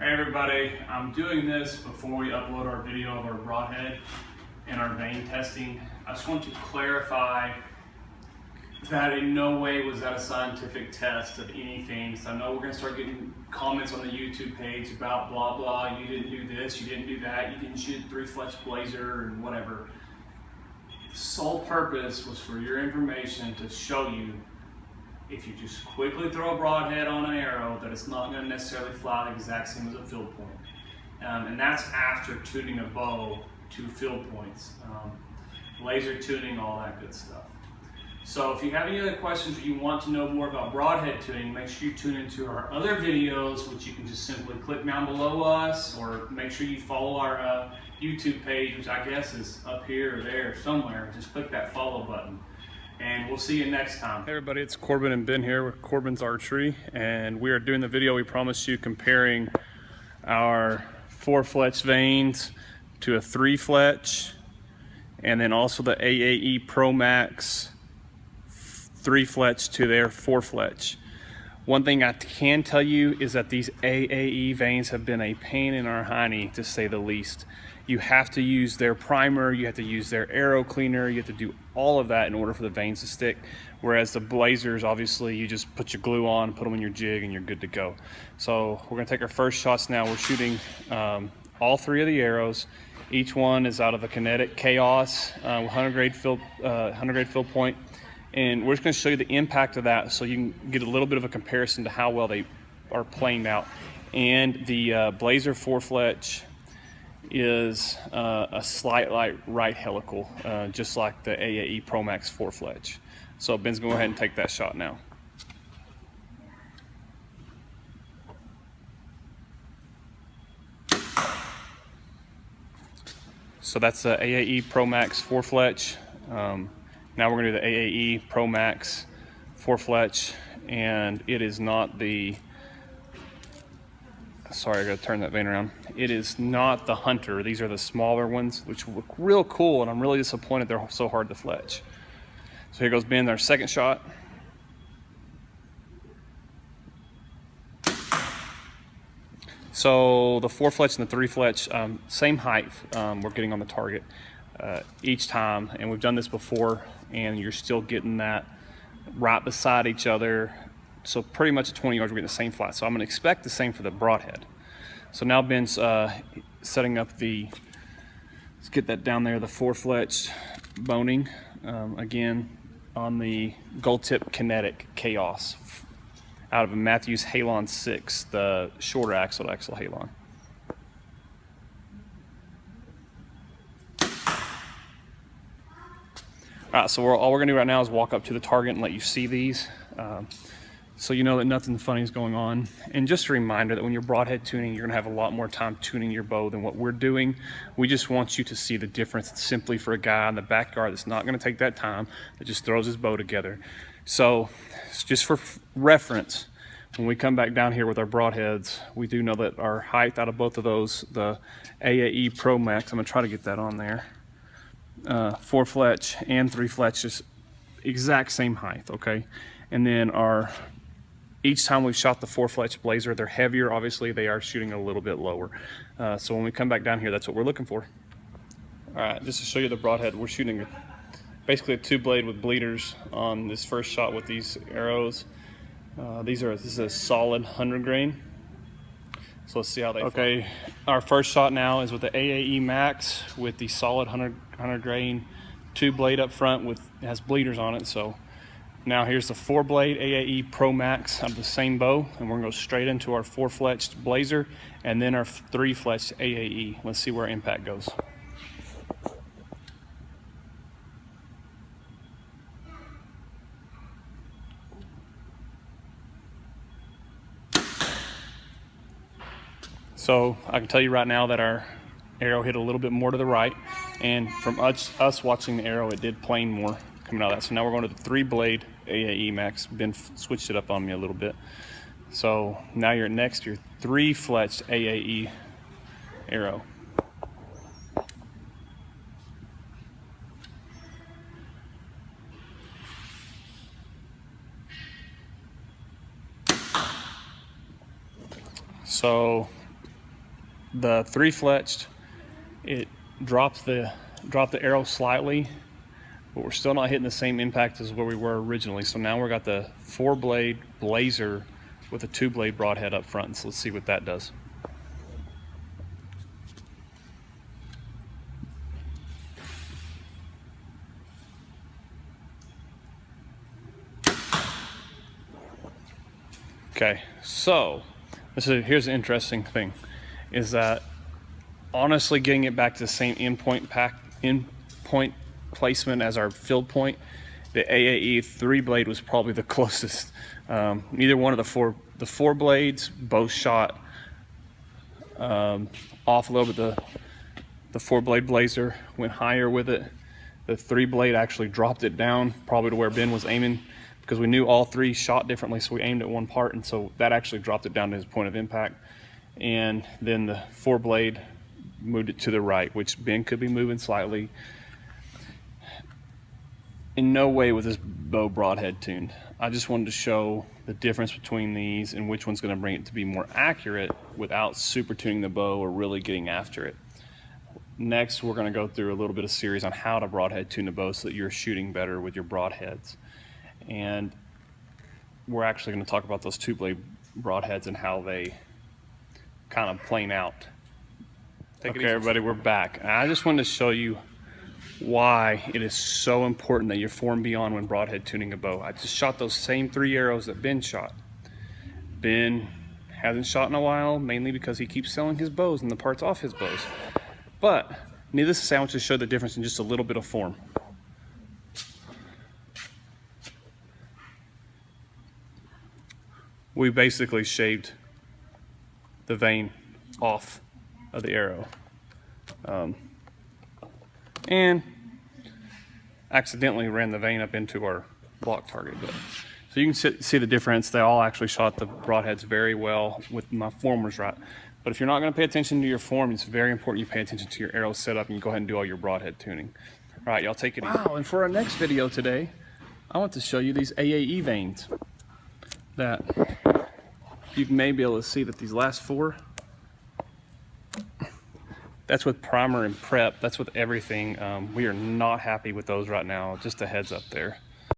Hey everybody, I'm doing this before we upload our video of our broadhead and our vein testing. I just want to clarify that in no way was that a scientific test of anything. So I know we're going to start getting comments on the YouTube page about blah blah, you didn't do this, you didn't do that, you didn't shoot 3 Fletch blazer and whatever. The sole purpose was for your information to show you if you just quickly throw a broadhead on an arrow that it's not going to necessarily fly the exact same as a field point. And that's after tuning a bow to field points. Laser tuning, all that good stuff. So if you have any other questions or you want to know more about broadhead tuning, make sure you tune into our other videos, which you can just simply click down below us, or make sure you follow our YouTube page, which I guess is up here or there somewhere. Just click that follow button. And we'll see you next time. Hey everybody, it's Corbin and Ben here with Corbin's Archery, and we are doing the video we promised you comparing our 4 Fletch vanes to a 3 Fletch, and then also the AAE Pro Max 3 Fletch to their 4 Fletch. One thing I can tell you is that these AAE vanes have been a pain in our hiney, to say the least. You have to use their primer, you have to use their arrow cleaner, you have to do all of that in order for the vanes to stick. Whereas the blazers, obviously, you just put your glue on, put them in your jig, and you're good to go. So we're gonna take our first shots now. We're shooting all 3 of the arrows. Each one is out of a Kinetic Chaos 100 grade field point. And we're just gonna show you the impact of that so you can get a little bit of a comparison to how well they are playing out. And the Blazer 4 Fletch is a slight right helical, just like the AAE Pro Max 4 Fletch. So Ben's gonna go ahead and take that shot now. So that's the AAE Pro Max 4 Fletch. Now we're gonna do the AAE Pro Max 4 Fletch, and it is not the, sorry, I gotta turn that vane around. It is not the Hunter. These are the smaller ones, which look real cool, and I'm really disappointed they're so hard to fletch. So here goes Ben, our second shot. So the 4 Fletch and the 3 Fletch, same height we're getting on the target each time, and we've done this before, and you're still getting that right beside each other. So pretty much at 20 yards, we're getting the same flight. So I'm gonna expect the same for the broadhead. So now Ben's setting up the, let's get that down there, the 4 Fletch boning, again, on the Gold Tip Kinetic Chaos out of a Mathews Halon 6, the shorter axle Halon. All right, so all we're gonna do right now is walk up to the target and let you see these. So you know that nothing funny is going on. And just a reminder that when you're broadhead tuning, you're gonna have a lot more time tuning your bow than what we're doing. We just want you to see the difference simply for a guy in the backyard that's not gonna take that time, that just throws his bow together. So just for reference, when we come back down here with our broadheads, we do know that our height out of both of those, the AAE Pro Max, I'm gonna try to get that on there, 4 Fletch and 3 Fletch, is exact same height, okay? And then each time we've shot the 4 Fletch Blazer, they're heavier, obviously they are shooting a little bit lower. So when we come back down here, that's what we're looking for. All right, just to show you the broadhead, we're shooting basically a 2-blade with bleeders on this first shot with these arrows. This is a solid 100 grain. So let's see how they fly. Our first shot now is with the AAE Max with the solid 100 grain 2-blade up front it has bleeders on it. So now here's the 4-blade AAE Pro Max of the same bow, and we're gonna go straight into our 4 Fletch Blazer and then our 3 Fletch AAE. Let's see where impact goes. So I can tell you right now that our arrow hit a little bit more to the right, and from us watching the arrow, it did plane more coming out of that. So now we're going to the 3-blade AAE Max. Ben switched it up on me a little bit. So now you're next, your 3 Fletch AAE arrow. So the 3-fletched, it dropped the arrow slightly, but we're still not hitting the same impact as where we were originally. So now we've got the 4-blade blazer with a 2-blade broadhead up front. So let's see what that does. Okay, so here's the interesting thing, is that honestly getting it back to the same endpoint placement as our field point, the AAE 3-blade was probably the closest. Neither one of the four blades both shot off a little bit. The 4-blade blazer went higher with it. The 3-blade actually dropped it down probably to where Ben was aiming, because we knew all 3 shot differently, so we aimed at one part, and so that actually dropped it down to his point of impact. And then the 4-blade moved it to the right, which Ben could be moving slightly. In no way was this bow broadhead tuned. I just wanted to show the difference between these and which one's going to bring it to be more accurate without super tuning the bow or really getting after it. Next, we're going to go through a little bit of series on how to broadhead tune the bow so that you're shooting better with your broadheads. And we're actually going to talk about those 2-blade broadheads and how they kind of plane out. Okay, everybody, we're back. I just wanted to show you why it is so important that you're form beyond when broadhead tuning a bow. I just shot those same 3 arrows that Ben shot. Ben hasn't shot in a while, mainly because he keeps selling his bows and the parts off his bows. But needless to say, I want to show the difference in just a little bit of form. We basically shaved the vein off of the arrow and accidentally ran the vein up into our block target. So you can see the difference. They all actually shot the broadheads very well with my form was right. But if you're not going to pay attention to your form, it's very important you pay attention to your arrow setup and you go ahead and do all your broadhead tuning. All right, y'all take it easy. Wow, and for our next video today, I want to show you these AAE veins that you may be able to see that these last 4, that's with primer and prep, that's with everything. We are not happy with those right now, just a heads up there.